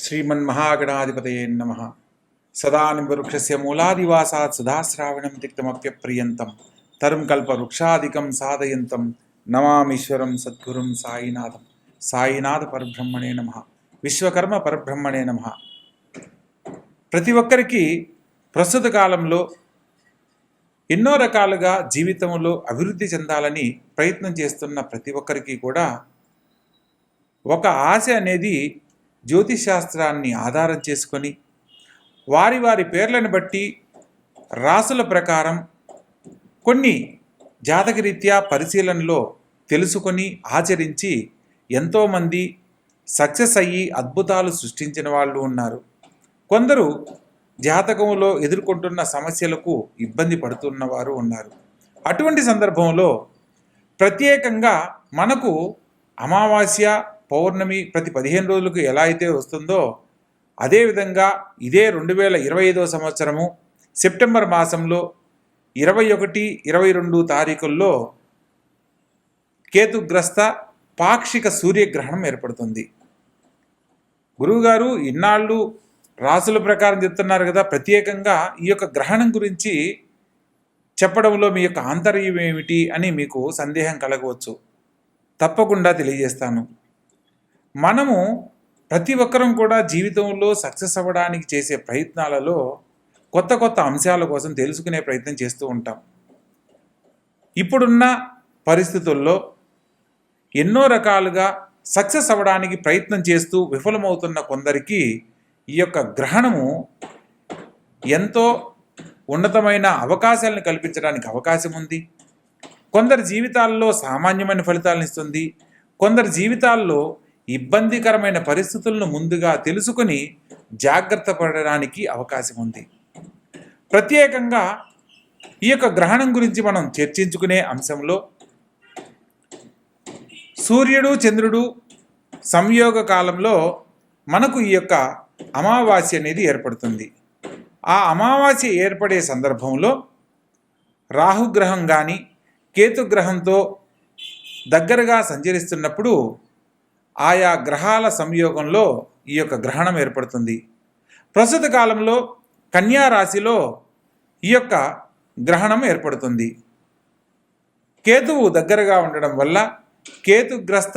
श्रीमन्महागणाधिपतये नमः। सदानिवृक्षस्य मूलादिवासात् सदाश्रावणं तिक्तमप्यप्रियन्तं तरुं कल्पवृक्षादिकं साधयन्तं नमामीश्वरं सद्गुरुं साईनाथं। సాయినాథ పరబ్రహ్మణే నమః. విశ్వకర్మ పరబ్రహ్మణే నమః. ప్రతి ఒక్కరికి ప్రస్తుత కాలంలో ఎన్నో రకాలుగా జీవితంలో అభివృద్ధి చెందాలని ప్రయత్నం చేస్తున్న ప్రతి ఒక్కరికి కూడా ఒక ఆశ అనేది జ్యోతిష్ శాస్త్రాన్ని ఆధారం చేసుకొని వారి వారి పేర్లను బట్టి రాసుల ప్రకారం కొన్ని జాతకరీత్యా పరిశీలనలో తెలుసుకొని ఆచరించి ఎంతోమంది సక్సెస్ అయ్యి అద్భుతాలు సృష్టించిన వాళ్ళు ఉన్నారు. కొందరు జాతకంలో ఎదుర్కొంటున్న సమస్యలకు ఇబ్బంది పడుతున్న వారు ఉన్నారు. అటువంటి సందర్భంలో ప్రత్యేకంగా మనకు అమావాస్య పౌర్ణమి ప్రతి 15 రోజులకు ఎలా అయితే వస్తుందో అదేవిధంగా ఇదే 2025వ సంవత్సరము సెప్టెంబర్ మాసంలో 21, 22 తారీఖుల్లో కేతుగ్రస్త పాక్షిక సూర్యగ్రహణం ఏర్పడుతుంది. గురువుగారు ఇన్నాళ్ళు రాసుల ప్రకారం చెప్తున్నారు కదా, ప్రత్యేకంగా ఈ యొక్క గ్రహణం గురించి చెప్పడంలో మీ యొక్క ఆంతర్యం ఏమిటి అని మీకు సందేహం కలగవచ్చు. తప్పకుండా తెలియజేస్తాను. మనము ప్రతి ఒక్కరం కూడా జీవితంలో సక్సెస్ అవ్వడానికి చేసే ప్రయత్నాలలో కొత్త కొత్త అంశాల కోసం తెలుసుకునే ప్రయత్నం చేస్తూ ఉంటాం. ఇప్పుడున్న పరిస్థితుల్లో ఎన్నో రకాలుగా సక్సెస్ అవ్వడానికి ప్రయత్నం చేస్తూ విఫలమవుతున్న కొందరికి ఈ యొక్క గ్రహణము ఎంతో ఉన్నతమైన అవకాశాలను కల్పించడానికి అవకాశం ఉంది. కొందరి జీవితాల్లో సామాన్యమైన ఫలితాలను ఇస్తుంది. కొందరి జీవితాల్లో ఇబ్బందికరమైన పరిస్థితులను ముందుగా తెలుసుకొని జాగ్రత్త పడడానికి అవకాశం ఉంది. ప్రత్యేకంగా ఈ యొక్క గ్రహణం గురించి మనం చర్చించుకునే అంశంలో సూర్యుడు చంద్రుడు సంయోగ కాలంలో మనకు ఈ యొక్క అమావాస్య అనేది ఏర్పడుతుంది. ఆ అమావాస్య ఏర్పడే సందర్భంలో రాహుగ్రహం కానీ కేతుగ్రహంతో దగ్గరగా సంచరిస్తున్నప్పుడు ఆయా గ్రహాల సంయోగంలో ఈ యొక్క గ్రహణం ఏర్పడుతుంది. ప్రస్తుత కాలంలో కన్యా రాశిలో ఈ యొక్క గ్రహణం ఏర్పడుతుంది. కేతువు దగ్గరగా ఉండడం వల్ల కేతుగ్రస్త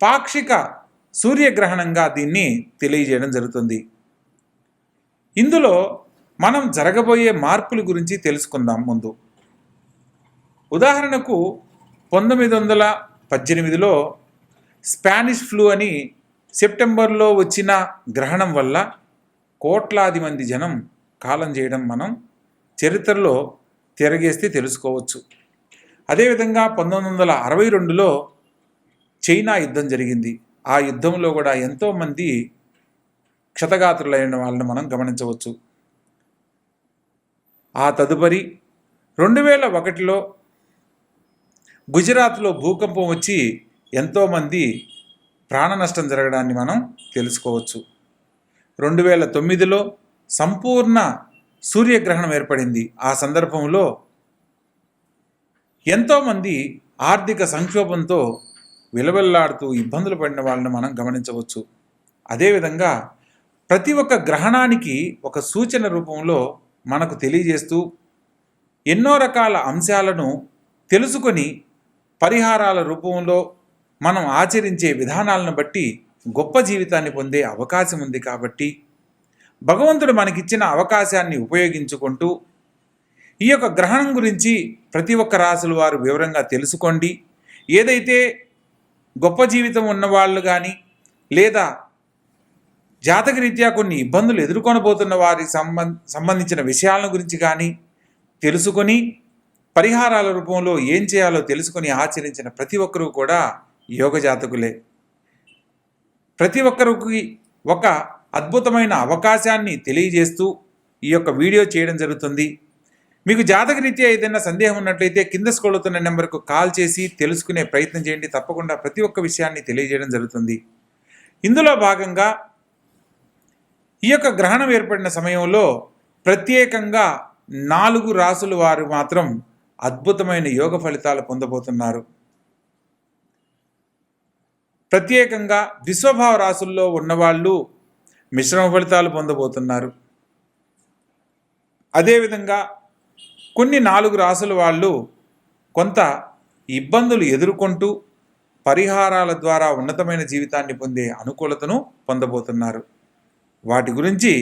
పాక్షిక సూర్యగ్రహణంగా దీన్ని తెలియజేయడం జరుగుతుంది. ఇందులో మనం జరగబోయే మార్పుల గురించి తెలుసుకుందాం. ముందు ఉదాహరణకు 1918లో స్పానిష్ ఫ్లూ అని సెప్టెంబర్లో వచ్చిన గ్రహణం వల్ల కోట్లాది మంది జనం కాలం చేయడం మనం చరిత్రలో తిరగేస్తే తెలుసుకోవచ్చు. అదేవిధంగా 1962లో చైనా యుద్ధం జరిగింది. ఆ యుద్ధంలో కూడా ఎంతోమంది క్షతగాత్రులైన వాళ్ళని మనం గమనించవచ్చు. ఆ తదుపరి 2001లో గుజరాత్లో భూకంపం వచ్చి ఎంతోమంది ప్రాణ నష్టం జరగడాన్ని మనం తెలుసుకోవచ్చు. 2009లో సంపూర్ణ సూర్యగ్రహణం ఏర్పడింది. ఆ సందర్భంలో ఎంతోమంది ఆర్థిక సంక్షోభంతో విలవిల్లాడుతూ ఇబ్బందులు పడిన వాళ్ళని మనం గమనించవచ్చు. అదేవిధంగా ప్రతి ఒక్క గ్రహణానికి ఒక సూచన రూపంలో మనకు తెలియజేస్తూ ఎన్నో రకాల అంశాలను తెలుసుకొని పరిహారాల రూపంలో మనం ఆచరించే విధానాలను బట్టి గొప్ప జీవితాన్ని పొందే అవకాశం ఉంది. కాబట్టి భగవంతుడు మనకిచ్చిన అవకాశాన్ని ఉపయోగించుకుంటూ ఈ యొక్క గ్రహణం గురించి ప్రతి ఒక్క రాశుల వారు వివరంగా తెలుసుకోండి. ఏదైతే గొప్ప జీవితం ఉన్నవాళ్ళు కానీ లేదా జాతకరీత్యా కొన్ని ఇబ్బందులు ఎదుర్కొనబోతున్న వారికి సంబంధించిన విషయాల గురించి కానీ తెలుసుకొని పరిహారాల రూపంలో ఏం చేయాలో తెలుసుకొని ఆచరించిన ప్రతి ఒక్కరూ కూడా యోగ జాతకులే. ప్రతి ఒక్కరికి ఒక అద్భుతమైన అవకాశాన్ని తెలియజేస్తూ ఈ యొక్క వీడియో చేయడం జరుగుతుంది. మీకు జాతకరీత్యా ఏదైనా సందేహం ఉన్నట్లయితే కింద స్క్రోల్ అవుతున్న నెంబర్కు కాల్ చేసి తెలుసుకునే ప్రయత్నం చేయండి. తప్పకుండా ప్రతి ఒక్క విషయాన్ని తెలియజేయడం జరుగుతుంది. ఇందులో భాగంగా ఈ యొక్క గ్రహణం ఏర్పడిన సమయంలో ప్రత్యేకంగా 4 రాసుల వారు మాత్రం అద్భుతమైన యోగ ఫలితాలు పొందబోతున్నారు. ప్రత్యేకంగా విశ్వభావ రాశుల్లో ఉన్నవాళ్ళు మిశ్రమ ఫలితాలు పొందబోతున్నారు. అదేవిధంగా కొన్ని 4 రాసుల వాళ్ళు కొంత ఇబ్బందులు ఎదుర్కొంటూ పరిహారాల ద్వారా ఉన్నతమైన జీవితాన్ని పొందే అనుకూలతను పొందబోతున్నారు. వాటి గురించి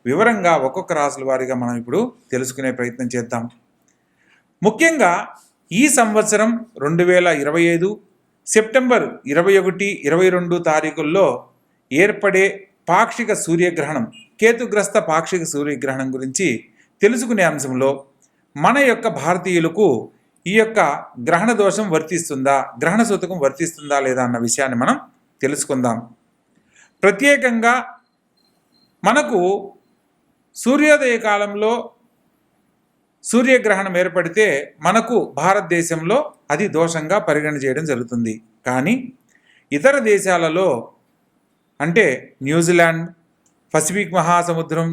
వివరంగా ఒక్కొక్క రాసుల వారీగా మనం ఇప్పుడు తెలుసుకునే ప్రయత్నం చేద్దాం. ముఖ్యంగా ఈ సంవత్సరం 2025 సెప్టెంబర్ 21, 22 తారీఖుల్లో ఏర్పడే పాక్షిక సూర్యగ్రహణం, కేతుగ్రస్త పాక్షిక సూర్యగ్రహణం గురించి తెలుసుకునే అంశంలో మన యొక్క భారతీయులకు ఈ యొక్క గ్రహణ దోషం వర్తిస్తుందా, గ్రహణ సూతకం వర్తిస్తుందా లేదా అన్న విషయాన్ని మనం తెలుసుకుందాం. ప్రత్యేకంగా మనకు సూర్యోదయ కాలంలో సూర్యగ్రహణం ఏర్పడితే మనకు భారతదేశంలో అది దోషంగా పరిగణ చేయడం జరుగుతుంది. కానీ ఇతర దేశాలలో అంటే న్యూజిలాండ్, పసిఫిక్ మహాసముద్రం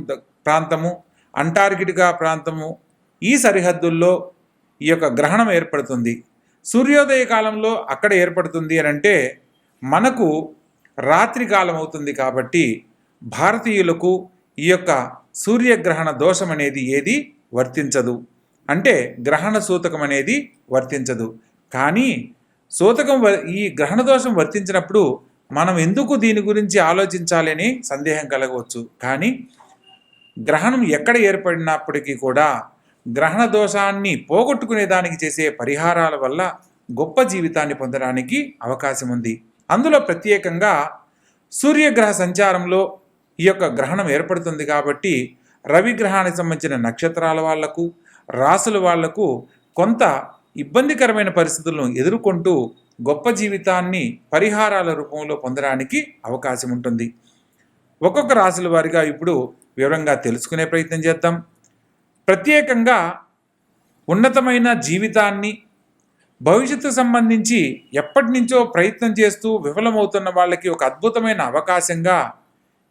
ప్రాంతము, అంటార్కిటికా ప్రాంతము, ఈ సరిహద్దుల్లో ఈ యొక్క గ్రహణం ఏర్పడుతుంది. సూర్యోదయ కాలంలో అక్కడ ఏర్పడుతుంది అని అంటే మనకు రాత్రి కాలం అవుతుంది. కాబట్టి భారతీయులకు ఈ యొక్క సూర్యగ్రహణ దోషం అనేది ఏది వర్తించదు, అంటే గ్రహణ సూతకం అనేది వర్తించదు. కానీ ఈ గ్రహణ దోషం వర్తించినప్పుడు మనం ఎందుకు దీని గురించి ఆలోచించాలి అని సందేహం కలగవచ్చు. కానీ గ్రహణం ఎక్కడ ఏర్పడినప్పటికీ కూడా గ్రహణ దోషాన్ని పోగొట్టుకునే దానికి చేసే పరిహారాల వల్ల గొప్ప జీవితాన్ని పొందడానికి అవకాశం ఉంది. అందులో ప్రత్యేకంగా సూర్యగ్రహ సంచారంలో ఈ యొక్క గ్రహణం ఏర్పడుతుంది. కాబట్టి రవి గ్రహానికి సంబంధించిన నక్షత్రాల వాళ్లకు, రాసుల వాళ్లకు కొంత ఇబ్బందికరమైన పరిస్థితులను ఎదుర్కొంటూ గొప్ప జీవితాన్ని పరిహారాల రూపంలో పొందడానికి అవకాశం ఉంటుంది. ఒక్కొక్క రాసుల వారిగా ఇప్పుడు వివరంగా తెలుసుకునే ప్రయత్నం చేద్దాం. ప్రత్యేకంగా ఉన్నతమైన జీవితాన్ని, భవిష్యత్తు సంబంధించి ఎప్పటి నుంచో ప్రయత్నం చేస్తూ విఫలమవుతున్న వాళ్ళకి ఒక అద్భుతమైన అవకాశంగా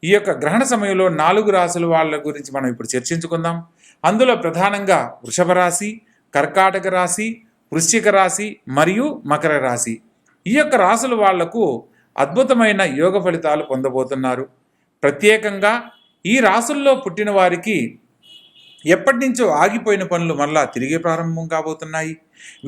ఈ యొక్క గ్రహణ సమయంలో 4 రాసుల వాళ్ళ గురించి మనం ఇప్పుడు చర్చించుకుందాం. అందులో ప్రధానంగా వృషభ రాశి, కర్కాటక రాశి, వృశ్చిక రాశి మరియు మకర రాశి. ఈ యొక్క రాసుల వాళ్లకు అద్భుతమైన యోగ ఫలితాలు పొందబోతున్నారు. ప్రత్యేకంగా ఈ రాసుల్లో పుట్టిన వారికి ఎప్పటి నుంచో ఆగిపోయిన పనులు మళ్ళా తిరిగి ప్రారంభం కాబోతున్నాయి.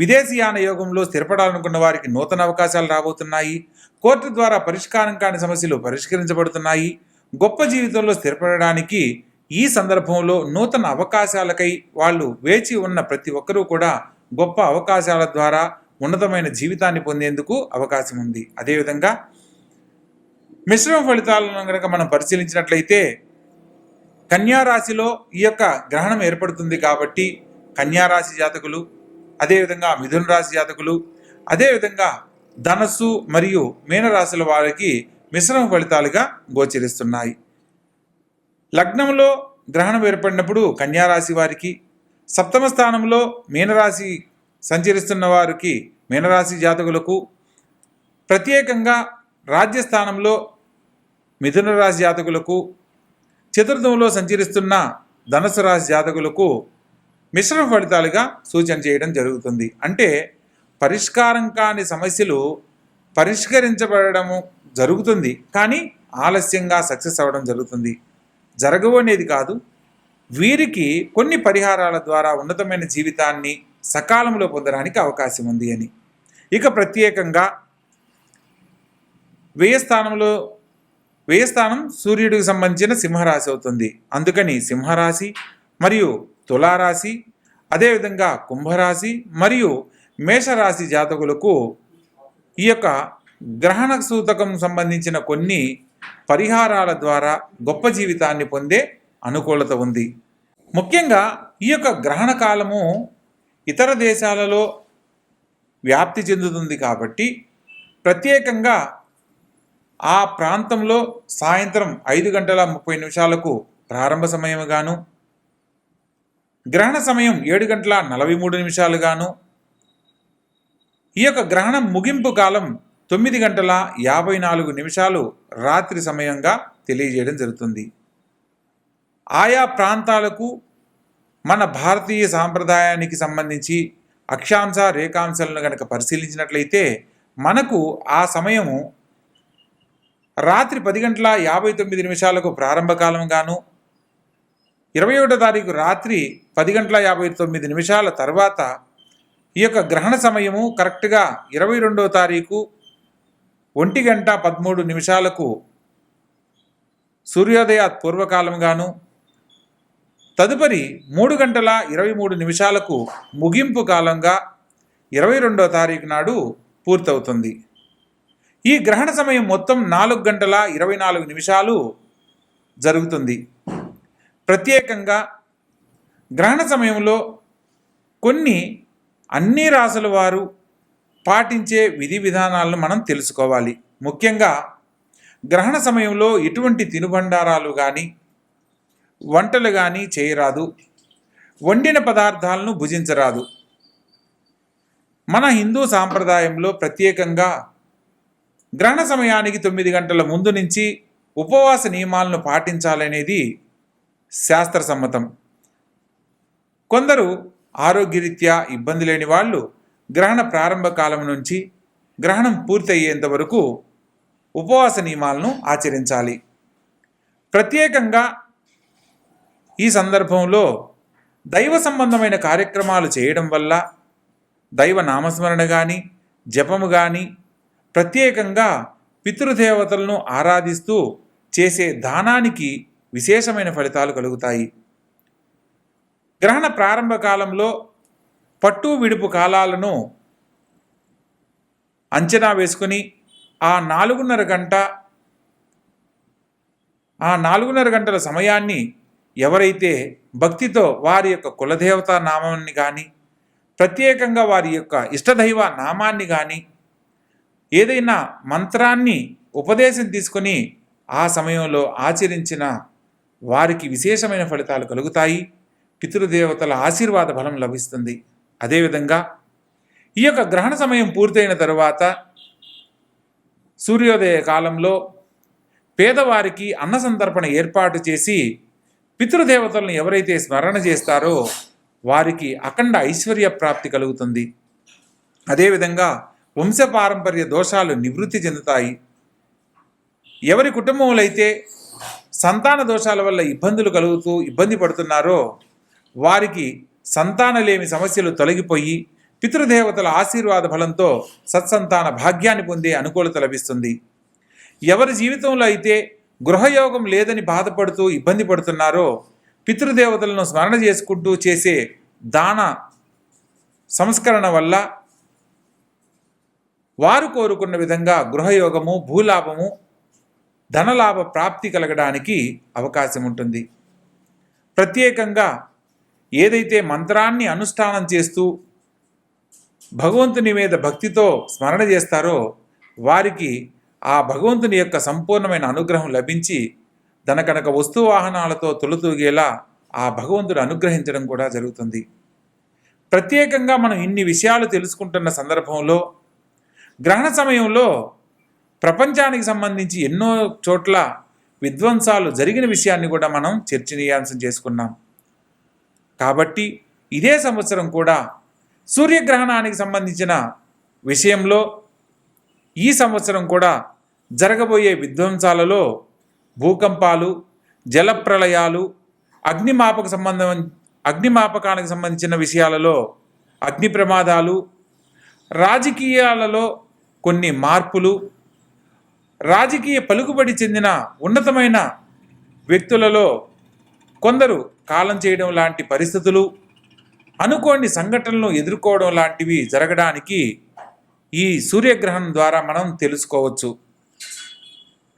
విదేశీయాన యోగంలో స్థిరపడాలనుకున్న వారికి నూతన అవకాశాలు రాబోతున్నాయి. కోర్టు ద్వారా పరిష్కారం కాని సమస్యలు పరిష్కరించబడుతున్నాయి. గొప్ప జీవితంలో స్థిరపడడానికి ఈ సందర్భంలో నూతన అవకాశాలకై వాళ్ళు వేచి ఉన్న ప్రతి ఒక్కరూ కూడా గొప్ప అవకాశాల ద్వారా ఉన్నతమైన జీవితాన్ని పొందేందుకు అవకాశం ఉంది. అదేవిధంగా మిశ్రమ ఫలితాలను కనుక మనం పరిశీలించినట్లయితే కన్యారాశిలో ఈ యొక్క గ్రహణం ఏర్పడుతుంది. కాబట్టి కన్యారాశి జాతకులు, అదేవిధంగా మిథున రాశి జాతకులు, అదేవిధంగా ధనస్సు మరియు మీనరాశుల వారికి మిశ్రమ ఫలితాలుగా గోచరిస్తున్నాయి. లగ్నంలో గ్రహణం ఏర్పడినప్పుడు కన్యారాశి వారికి, సప్తమ స్థానంలో మీనరాశి సంచరిస్తున్న వారికి, మీనరాశి జాతకులకు, ప్రత్యేకంగా రాజ్యస్థానంలో మిథున రాశి జాతకులకు, చతుర్థంలో సంచరిస్తున్న ధనుసు రాశి జాతకులకు మిశ్రమ ఫలితాలుగా సూచన చేయడం జరుగుతుంది. అంటే పరిష్కారం కాని సమస్యలు పరిష్కరించబడము జరుగుతుంది, కానీ ఆలస్యంగా సక్సెస్ అవ్వడం జరుగుతుంది. జరగవు అనేది కాదు, వీరికి కొన్ని పరిహారాల ద్వారా ఉన్నతమైన జీవితాన్ని సకాలంలో పొందడానికి అవకాశం ఉంది అని. ఇక ప్రత్యేకంగా వ్యయ స్థానం సూర్యుడికి సంబంధించిన సింహరాశి అవుతుంది. అందుకని సింహరాశి మరియు తులారాశి, అదేవిధంగా కుంభరాశి మరియు మేషరాశి జాతకులకు ఈ యొక్క గ్రహణ సూతకం సంబంధించిన కొన్ని పరిహారాల ద్వారా గొప్ప జీవితాన్ని పొందే అనుకూలత ఉంది. ముఖ్యంగా ఈ యొక్క గ్రహణ కాలము ఇతర దేశాలలో వ్యాప్తి చెందుతుంది. కాబట్టి ప్రత్యేకంగా ఆ ప్రాంతంలో సాయంత్రం 5:30 ప్రారంభ సమయముగాను, గ్రహణ సమయం 7:43 ఈ యొక్క గ్రహణం ముగింపు కాలం 9:54 రాత్రి సమయంగా తెలియజేయడం జరుగుతుంది. ఆయా ప్రాంతాలకు మన భారతీయ సాంప్రదాయానికి సంబంధించి అక్షాంశ రేఖాంశాలను కనుక పరిశీలించినట్లయితే మనకు ఆ సమయము రాత్రి 10:59 ప్రారంభకాలం గాను, 21వ తారీఖు రాత్రి 10:59 తర్వాత ఈ యొక్క గ్రహణ సమయము కరెక్ట్గా 22వ తారీఖు 1:13 సూర్యోదయ పూర్వకాలం గాను, తదుపరి 3:23 ముగింపు కాలంగా 22వ తారీఖు నాడు పూర్తవుతుంది. ఈ గ్రహణ సమయం మొత్తం 4:24 జరుగుతుంది. ప్రత్యేకంగా గ్రహణ సమయంలో కొన్ని అన్ని రాసుల వారు పాటించే విధి విధానాలను మనం తెలుసుకోవాలి. ముఖ్యంగా గ్రహణ సమయంలో ఎటువంటి తినుబండారాలు కానీ వంటలు కానీ చేయరాదు, వండిన పదార్థాలను భుజించరాదు. మన హిందూ సాంప్రదాయంలో ప్రత్యేకంగా గ్రహణ సమయానికి 9 గంటల ముందు నుంచి ఉపవాస నియమాలను పాటించాలనేది శాస్త్రసమ్మతం. కొందరు ఆరోగ్యరీత్యా ఇబ్బంది లేని వాళ్ళు గ్రహణ ప్రారంభ కాలం నుంచి గ్రహణం పూర్తయ్యేంత వరకు ఉపవాస నియమాలను ఆచరించాలి. ప్రత్యేకంగా ఈ సందర్భంలో దైవ సంబంధమైన కార్యక్రమాలు చేయడం వల్ల దైవ నామస్మరణ కానీ జపము కానీ, ప్రత్యేకంగా పితృదేవతలను ఆరాధిస్తూ చేసే దానానికి విశేషమైన ఫలితాలు కలుగుతాయి. గ్రహణ ప్రారంభ కాలంలో పట్టు విడుపు కాలాలను అంచనా వేసుకుని ఆ 4:30 గంటల సమయాన్ని ఎవరైతే భక్తితో వారి యొక్క కులదేవతా నామాన్ని కానీ, ప్రత్యేకంగా వారి యొక్క ఇష్టదైవ నామాన్ని కానీ, ఏదైనా మంత్రాన్ని ఉపదేశం తీసుకొని ఆ సమయంలో ఆచరించిన వారికి విశేషమైన ఫలితాలు కలుగుతాయి. పితృదేవతల ఆశీర్వాద బలం లభిస్తుంది. అదేవిధంగా ఈ యొక్క గ్రహణ సమయం పూర్తయిన తరువాత సూర్యోదయ కాలంలో పేదవారికి అన్న సంతర్పణ ఏర్పాటు చేసి పితృదేవతలను ఎవరైతే స్మరణ చేస్తారో వారికి అఖండ ఐశ్వర్య ప్రాప్తి కలుగుతుంది. అదేవిధంగా వంశపారంపర్య దోషాలు నివృత్తి చెందుతాయి. ఎవరి కుటుంబంలో అయితే సంతాన దోషాల వల్ల ఇబ్బందులు కలుగుతూ ఇబ్బంది పడుతున్నారో వారికి సంతానలేమి సమస్యలు తొలగిపోయి పితృదేవతల ఆశీర్వాద బలంతో సత్సంతాన భాగ్యాన్ని పొందే అనుకూలత లభిస్తుంది. ఎవరి జీవితంలో అయితే గృహయోగం లేదని బాధపడుతూ ఇబ్బంది పడుతున్నారో పితృదేవతలను స్మరణ చేసుకుంటూ చేసే దాన సంస్కరణ వల్ల వారు కోరుకున్న విధంగా గృహయోగము, భూలాభము, ధనలాభ ప్రాప్తి కలగడానికి అవకాశం ఉంటుంది. ప్రత్యేకంగా ఏదైతే మంత్రాన్ని అనుష్ఠానం చేస్తూ భగవంతుని మీద భక్తితో స్మరణ చేస్తారో వారికి ఆ భగవంతుని యొక్క సంపూర్ణమైన అనుగ్రహం లభించి ధనకనక వస్తువాహనాలతో తొలుతూగేలా ఆ భగవంతుడు అనుగ్రహించడం కూడా జరుగుతుంది. ప్రత్యేకంగా మనం ఇన్ని విషయాలు తెలుసుకుంటున్న సందర్భంలో గ్రహణ సమయంలో ప్రపంచానికి సంబంధించి ఎన్నో చోట్ల విధ్వంసాలు జరిగిన విషయాన్ని కూడా మనం చర్చనీయాంశం చేసుకున్నాం. కాబట్టి ఇదే సంవత్సరం కూడా సూర్యగ్రహణానికి సంబంధించిన విషయంలో ఈ సంవత్సరం కూడా జరగబోయే విధ్వంసాలలో భూకంపాలు, జలప్రళయాలు, అగ్నిమాపకానికి సంబంధించిన విషయాలలో అగ్ని ప్రమాదాలు, రాజకీయాలలో కొన్ని మార్పులు, రాజకీయ పలుకుబడి చెందిన ఉన్నతమైన వ్యక్తులలో కొందరు కాలం చేయడం లాంటి పరిస్థితులు, అనుకోని సంఘటనలను ఎదుర్కోవడం లాంటివి జరగడానికి ఈ సూర్యగ్రహణం ద్వారా మనం తెలుసుకోవచ్చు.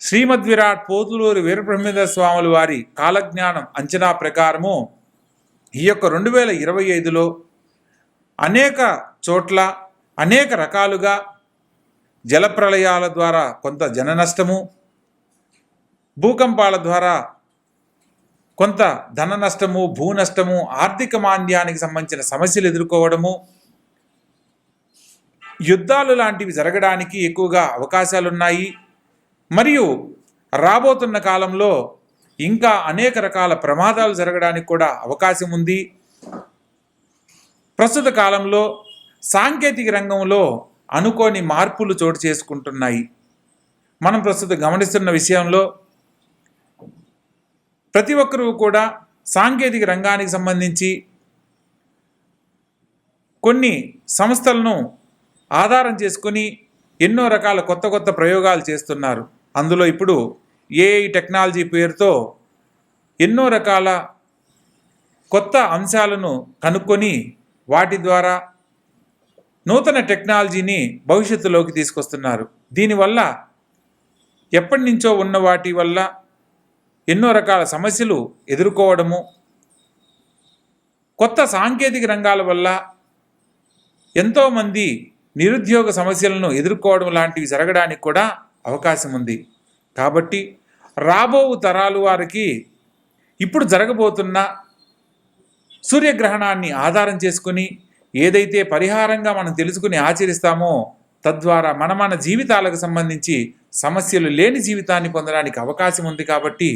శ్రీమద్విరాట్ పోతులూరి వీరబ్రహ్మేంద్ర స్వాముల వారి కాలజ్ఞానం అంచనా ప్రకారము ఈ యొక్క 2025లో అనేక చోట్ల అనేక రకాలుగా జలప్రళయాల ద్వారా కొంత జన నష్టము, భూకంపాల ద్వారా కొంత ధన నష్టము, భూ నష్టము, ఆర్థిక మాంద్యానికి సంబంధించిన సమస్యలు ఎదుర్కోవడము, యుద్ధాలు లాంటివి జరగడానికి ఎక్కువగా అవకాశాలున్నాయి. మరియు రాబోతున్న కాలంలో ఇంకా అనేక రకాల ప్రమాదాలు జరగడానికి కూడా అవకాశం ఉంది. ప్రస్తుత కాలంలో సాంకేతిక రంగంలో అనుకోని మార్పులు చోటు చేసుకుంటున్నాయి. మనం ప్రస్తుతం గమనిస్తున్న విషయంలో ప్రతి ఒక్కరూ కూడా సాంకేతిక రంగానికి సంబంధించి కొన్ని సంస్థలను ఆధారం చేసుకొని ఎన్నో రకాల కొత్త కొత్త ప్రయోగాలు చేస్తున్నారు. అందులో ఇప్పుడు ఏఐ టెక్నాలజీ పేరుతో ఎన్నో రకాల కొత్త అంశాలను కనుక్కొని వాటి ద్వారా నూతన టెక్నాలజీని భవిష్యత్తులోకి తీసుకొస్తున్నారు. దీనివల్ల ఎప్పటి నుంచో ఉన్న వాటి వల్ల ఎన్నో రకాల సమస్యలు ఎదుర్కోవడము, కొత్త సాంకేతిక రంగాల వల్ల ఎంతోమంది నిరుద్యోగ సమస్యలను ఎదుర్కోవడం లాంటివి జరగడానికి కూడా అవకాశం ఉంది. కాబట్టి రాబో తరాలు వారికి ఇప్పుడు జరగబోతున్న సూర్యగ్రహణాన్ని ఆధారం చేసుకుని ఏదైతే పరిహారంగా మనం తెలుసుకుని ఆచరిస్తామో తద్వారా మన జీవితాలకు సంబంధించి సమస్యలు లేని జీవితాన్ని పొందడానికి అవకాశం ఉంది. కాబట్టి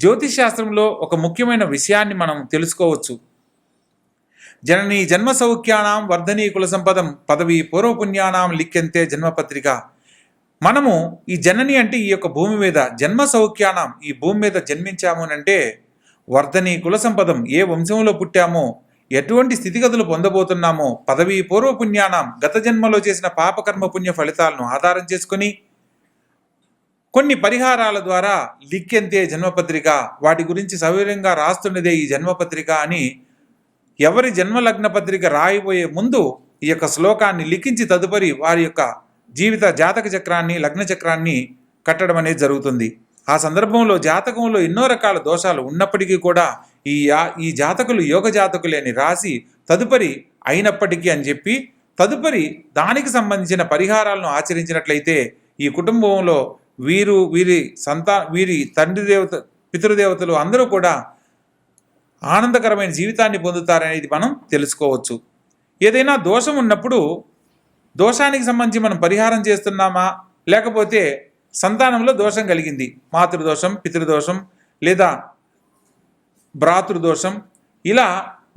జ్యోతిష్ శాస్త్రంలో ఒక ముఖ్యమైన విషయాన్ని మనం తెలుసుకోవచ్చు. జననీ జన్మ సౌఖ్యానాం వర్ధనీ కుల సంపదం పదవి పూర్వపుణ్యానాం లిఖ్యంతే జన్మపత్రిక. మనము ఈ జనని అంటే ఈ యొక్క భూమి మీద, జన్మ సౌఖ్యానాం ఈ భూమి మీద జన్మించాము అంటే వర్ధనీ కుల సంపదం ఏ వంశంలో పుట్టామో, ఎటువంటి స్థితిగతులు పొందబోతున్నామో, పదవి పూర్వపుణ్యానాం గత జన్మలో చేసిన పాపకర్మ పుణ్య ఫలితాలను ఆధారం చేసుకుని కొన్ని పరిహారాల ద్వారా లిఖ్యంతే జన్మపత్రిక, వాటి గురించి సవివరంగా రాస్తున్నదే ఈ జన్మపత్రిక అని ఎవరి జన్మలగ్న పత్రిక రాయిపోయే ముందు ఈ యొక్క శ్లోకాన్ని లిఖించి తదుపరి వారి యొక్క జీవిత జాతక చక్రాన్ని, లగ్న చక్రాన్ని కట్టడం అనేది జరుగుతుంది. ఆ సందర్భంలో జాతకంలో ఎన్నో రకాల దోషాలు ఉన్నప్పటికీ కూడా ఈ జాతకులు యోగ జాతకులే అని రాసి తదుపరి అయినప్పటికీ అని చెప్పి తదుపరి దానికి సంబంధించిన పరిహారాలను ఆచరించినట్లయితే ఈ కుటుంబంలో వీరి తండ్రి దేవత, పితృదేవతలు అందరూ కూడా ఆనందకరమైన జీవితాన్ని పొందుతారనేది మనం తెలుసుకోవచ్చు. ఏదైనా దోషం ఉన్నప్పుడు దోషానికి సంబంధించి మనం పరిహారం చేస్తున్నామా, లేకపోతే సంతానంలో దోషం కలిగింది, మాతృదోషం, పితృదోషం లేదా భ్రాతృదోషం, ఇలా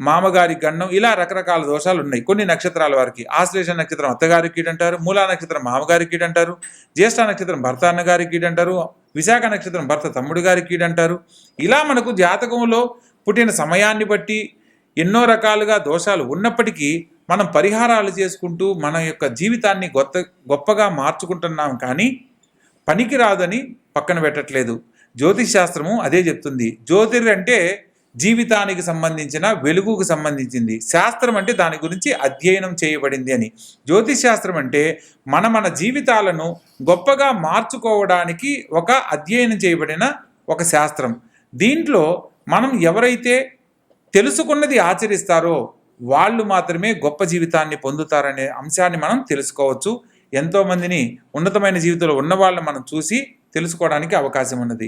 మామగారి గండం, ఇలా రకరకాల దోషాలు ఉన్నాయి కొన్ని నక్షత్రాల వారికి. ఆశ్లేష నక్షత్రం అత్తగారి కీడు అంటారు, మూలా నక్షత్రం మామగారి కీడు అంటారు, జ్యేష్ఠ నక్షత్రం భర్త అన్నగారి కీడు అంటారు, విశాఖ నక్షత్రం భర్త తమ్ముడు గారి కీడు అంటారు. ఇలా మనకు జాతకంలో పుట్టిన సమయాన్ని బట్టి ఎన్నో రకాలుగా దోషాలు ఉన్నప్పటికీ మనం పరిహారాలు చేసుకుంటూ మన యొక్క జీవితాన్ని గొప్పగా మార్చుకుంటున్నాం. కానీ పనికి రాదని పక్కన పెట్టట్లేదు. జ్యోతిష్ శాస్త్రము అదే చెప్తుంది. జ్యోతిర్ అంటే జీవితానికి సంబంధించిన వెలుగుకు సంబంధించింది, శాస్త్రం అంటే దాని గురించి అధ్యయనం చేయబడింది అని. జ్యోతిష్ శాస్త్రం అంటే మన జీవితాలను గొప్పగా మార్చుకోవడానికి ఒక అధ్యయనం చేయబడిన ఒక శాస్త్రం. దీంట్లో మనం ఎవరైతే తెలుసుకున్నది ఆచరిస్తారో వాళ్ళు మాత్రమే గొప్ప జీవితాన్ని పొందుతారనే అంశాన్ని మనం తెలుసుకోవచ్చు. ఎంతోమందిని ఉన్నతమైన జీవితంలో ఉన్న వాళ్ళని మనం చూసి తెలుసుకోవడానికి అవకాశం ఉన్నది.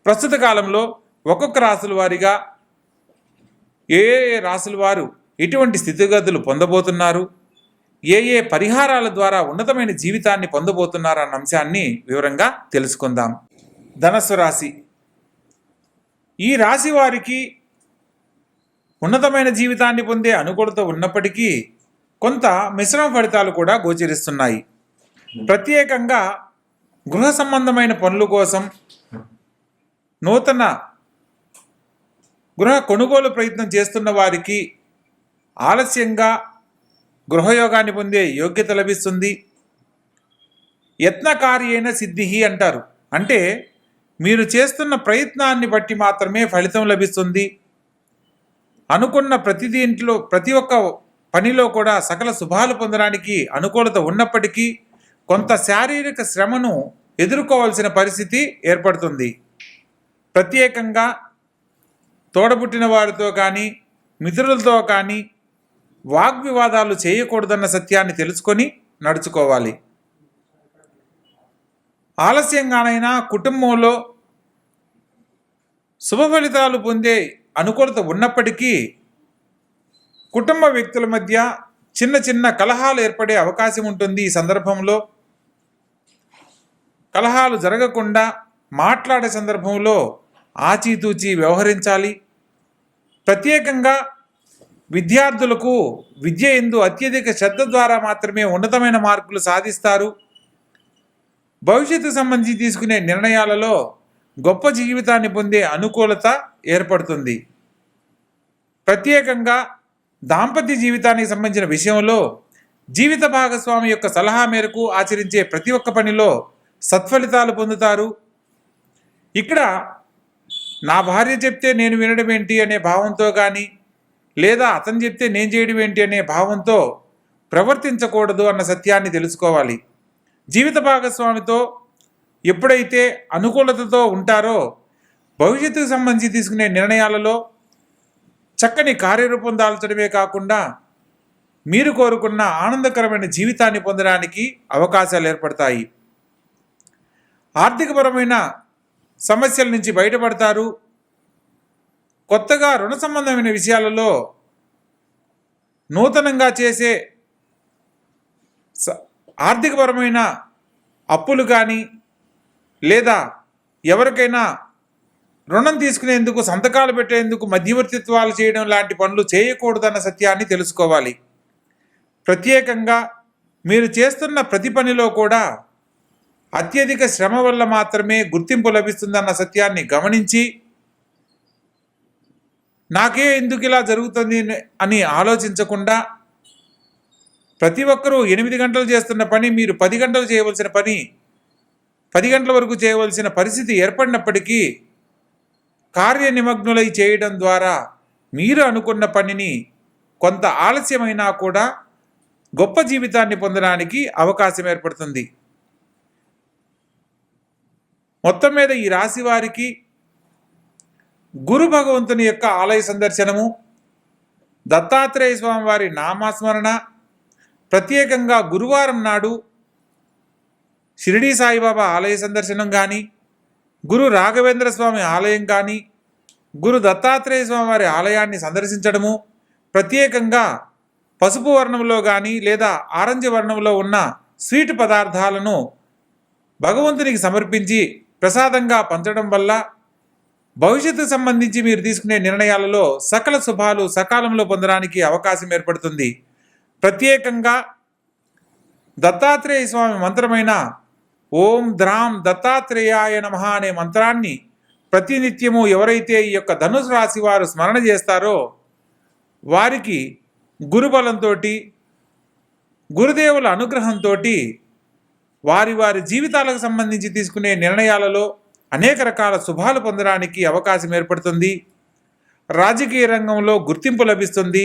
ప్రస్తుత కాలంలో ఒక్కొక్క రాసుల వారిగా ఏ రాసుల వారు ఎటువంటి స్థితిగతులు పొందబోతున్నారు, ఏ పరిహారాల ద్వారా ఉన్నతమైన జీవితాన్ని పొందబోతున్నారు అన్న అంశాన్ని వివరంగా తెలుసుకుందాం. ధనస్సు రాశి. ఈ రాశి వారికి ఉన్నతమైన జీవితాన్ని పొందే అనుకూలత ఉన్నప్పటికీ కొంత మిశ్రమ ఫలితాలు కూడా గోచరిస్తున్నాయి. ప్రత్యేకంగా గృహ సంబంధమైన పనుల కోసం, నూతన గృహ కొనుగోలు ప్రయత్నం చేస్తున్న వారికి ఆలస్యంగా గృహయోగాన్ని పొందే యోగ్యత లభిస్తుంది. యత్నకార్యేణ సిద్ధిహి అంటారు. అంటే మీరు చేస్తున్న ప్రయత్నాన్ని బట్టి మాత్రమే ఫలితం లభిస్తుంది. అనుకున్న ప్రతి ఒక్క పనిలో కూడా సకల శుభాలు పొందడానికి అనుకూలత ఉన్నప్పటికీ కొంత శారీరక శ్రమను ఎదుర్కోవాల్సిన పరిస్థితి ఏర్పడుతుంది. ప్రత్యేకంగా తోడబుట్టిన వారితో కానీ మిత్రులతో కానీ వాగ్వివాదాలు చేయకూడదన్న సత్యాన్ని తెలుసుకొని నడుచుకోవాలి. ఆలస్యంగానైనా కుటుంబంలో శుభ ఫలితాలు పొందే అనుకూలత ఉన్నప్పటికీ కుటుంబ వ్యక్తుల మధ్య చిన్న చిన్న కలహాలు ఏర్పడే అవకాశం ఉంటుంది. ఈ సందర్భంలో కలహాలు జరగకుండా మాట్లాడే సందర్భంలో ఆచితూచి వ్యవహరించాలి. ప్రత్యేకంగా విద్యార్థులకు విద్య యందు అత్యధిక శ్రద్ధ ద్వారా మాత్రమే ఉన్నతమైన మార్కులు సాధిస్తారు. భవిష్యత్తుకు సంబంధించి తీసుకునే నిర్ణయాలలో గొప్ప జీవితాన్ని పొందే అనుకూలత ఏర్పడుతుంది. ప్రత్యేకంగా దాంపత్య జీవితానికి సంబంధించిన విషయంలో జీవిత భాగస్వామి యొక్క సలహా మేరకు ఆచరించే ప్రతి ఒక్క పనిలో సత్ఫలితాలు పొందుతారు. ఇక్కడ నా భార్య చెప్తే నేను వినడం ఏంటి అనే భావంతో కానీ, లేదా అతను చెప్తే నేను చేయడం ఏంటి అనే భావంతో ప్రవర్తించకూడదు అన్న సత్యాన్ని తెలుసుకోవాలి. జీవిత భాగస్వామితో ఎప్పుడైతే అనుకూలతతో ఉంటారో భవిష్యత్తుకు సంబంధించి తీసుకునే నిర్ణయాలలో చక్కని కార్యరూపం దాల్చడమే కాకుండా మీరు కోరుకున్న ఆనందకరమైన జీవితాన్ని పొందడానికి అవకాశాలు ఏర్పడతాయి. ఆర్థికపరమైన సమస్యల నుంచి బయటపడతారు. కొత్తగా రుణ సంబంధమైన విషయాలలో నూతనంగా చేసే ఆర్థికపరమైన అప్పులు కానీ, లేదా ఎవరికైనా రుణం తీసుకునేందుకు సంతకాలు పెట్టేందుకు మధ్యవర్తిత్వాలు చేయడం లాంటి పనులు చేయకూడదన్న సత్యాన్ని తెలుసుకోవాలి. ప్రత్యేకంగా మీరు చేస్తున్న ప్రతి పనిలో కూడా అత్యధిక శ్రమ వల్ల మాత్రమే గుర్తింపు లభిస్తుందన్న సత్యాన్ని గమనించి, నాకే ఎందుకు ఇలా జరుగుతుంది అని ఆలోచించకుండా, ప్రతి ఒక్కరూ 8 గంటలు చేస్తున్న పని మీరు 10 గంటలు చేయవలసిన పని 10 గంటల వరకు చేయవలసిన పరిస్థితి ఏర్పడినప్పటికీ కార్యనిమగ్నులై చేయడం ద్వారా మీరు అనుకున్న పనిని కొంత ఆలస్యమైనా కూడా గొప్ప జీవితాన్ని పొందడానికి అవకాశం ఏర్పడుతుంది. మొత్తం మీద ఈ రాశి వారికి గురు భగవంతుని యొక్క ఆలయ సందర్శనము, దత్తాత్రేయ స్వామి వారి నామస్మరణ, ప్రత్యేకంగా గురువారం నాడు షిరిడీ సాయిబాబా ఆలయ సందర్శనం కానీ, గురు రాఘవేంద్ర స్వామి ఆలయం కానీ, గురు దత్తాత్రేయ స్వామి వారి ఆలయాన్ని సందర్శించడము, ప్రత్యేకంగా పసుపు వర్ణంలో కానీ లేదా ఆరెంజ్ వర్ణంలో ఉన్న స్వీట్ పదార్థాలను భగవంతునికి సమర్పించి ప్రసాదంగా పంచడం వల్ల భవిష్యత్తుకు సంబంధించి మీరు తీసుకునే నిర్ణయాలలో సకల శుభాలు సకాలంలో పొందడానికి అవకాశం ఏర్పడుతుంది. ప్రత్యేకంగా దత్తాత్రేయ స్వామి మంత్రమైన ఓం ద్రాం దత్తాత్రేయాయ నమః అనే మంత్రాన్ని ప్రతినిత్యము ఎవరైతే ఈ యొక్క ధనుసు రాశి వారు స్మరణ చేస్తారో వారికి గురుబలంతో, గురుదేవుల అనుగ్రహంతో వారి వారి జీవితాలకు సంబంధించి తీసుకునే నిర్ణయాలలో అనేక రకాల శుభాలు పొందడానికి అవకాశం ఏర్పడుతుంది. రాజకీయ రంగంలో గుర్తింపు లభిస్తుంది.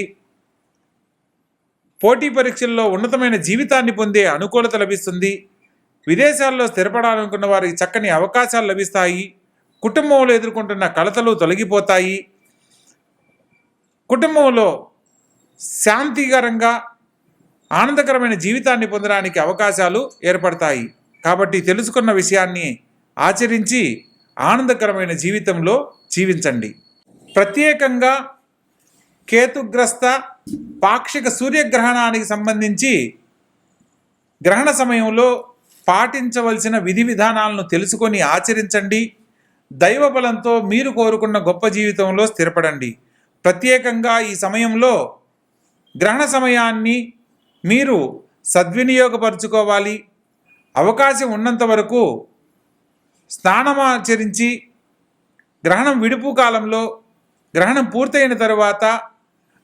పోటీ పరీక్షల్లో ఉన్నతమైన జీవితాన్ని పొందే అనుకూలత లభిస్తుంది. విదేశాల్లో స్థిరపడాలనుకున్న వారికి చక్కని అవకాశాలు లభిస్తాయి. కుటుంబంలో ఎదుర్కొంటున్న కలతలు తొలగిపోతాయి. కుటుంబంలో శాంతికరంగా ఆనందకరమైన జీవితాన్ని పొందడానికి అవకాశాలు ఏర్పడతాయి. కాబట్టి తెలుసుకున్న విషయాన్ని ఆచరించి ఆనందకరమైన జీవితంలో జీవించండి. ప్రత్యేకంగా కేతుగ్రస్త పాక్షిక సూర్యగ్రహణానికి సంబంధించి గ్రహణ సమయంలో పాటించవలసిన విధి విధానాలను తెలుసుకొని ఆచరించండి. దైవ బలంతో మీరు కోరుకున్న గొప్ప జీవితంలో స్థిరపడండి. ప్రత్యేకంగా ఈ సమయంలో గ్రహణ సమయాన్ని మీరు సద్వినియోగపరుచుకోవాలి. అవకాశం ఉన్నంత వరకు స్నానమాచరించి గ్రహణం విడుపు కాలంలో, గ్రహణం పూర్తయిన తరువాత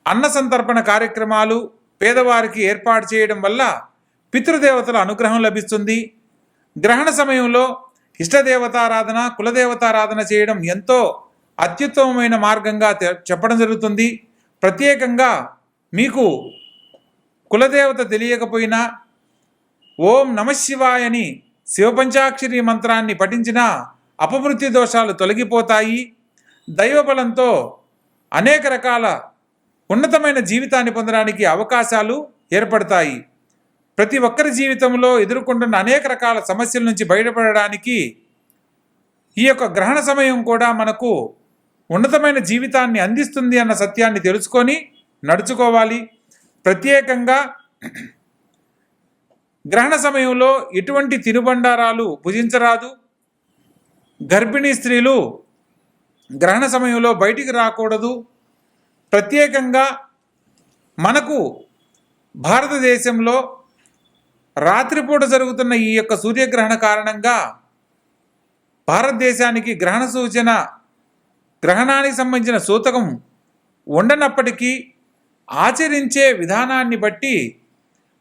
అన్న సంతర్పణ కార్యక్రమాలు పేదవారికి ఏర్పాటు చేయడం వల్ల పితృదేవతల అనుగ్రహం లభిస్తుంది. గ్రహణ సమయంలో ఇష్టదేవతారాధన, కులదేవతారాధన చేయడం ఎంతో అత్యుత్తమమైన మార్గంగా చెప్పడం జరుగుతుంది. ప్రత్యేకంగా మీకు కులదేవత తెలియకపోయినా ఓం నమశివాయని శివపంచాక్షరి మంత్రాన్ని పఠించిన అపమృత్యు దోషాలు తొలగిపోతాయి. దైవబలంతో అనేక రకాల ఉన్నతమైన జీవితాన్ని పొందడానికి అవకాశాలు ఏర్పడతాయి. ప్రతి ఒక్కరి జీవితంలో ఎదుర్కొంటున్న అనేక రకాల సమస్యల నుంచి బయటపడడానికి ఈ యొక్క గ్రహణ సమయం కూడా మనకు ఉన్నతమైన జీవితాన్ని అందిస్తుంది అన్న సత్యాన్ని తెలుసుకొని నడుచుకోవాలి. ప్రత్యేకంగా గ్రహణ సమయంలో ఎటువంటి తినుబండారాలు భుజించరాదు. గర్భిణీ స్త్రీలు గ్రహణ సమయంలో బయటికి రాకూడదు. ప్రత్యేకంగా మనకు భారతదేశంలో రాత్రిపూట జరుగుతున్న ఈ యొక్క సూర్యగ్రహణ కారణంగా భారతదేశానికి గ్రహణ సూచన, గ్రహణానికి సంబంధించిన సూతకం ఉండనప్పటికీ ఆచరించే విధానాన్ని బట్టి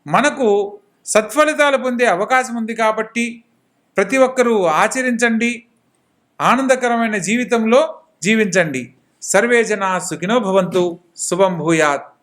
మనకు సత్ఫలితాలు పొందే అవకాశం ఉంది. కాబట్టి ప్రతి ఒక్కరూ ఆచరించండి, ఆనందకరమైన జీవితంలో జీవించండి. సర్వే జనా సుఖినో భవంతు. శుభం భూయాత్.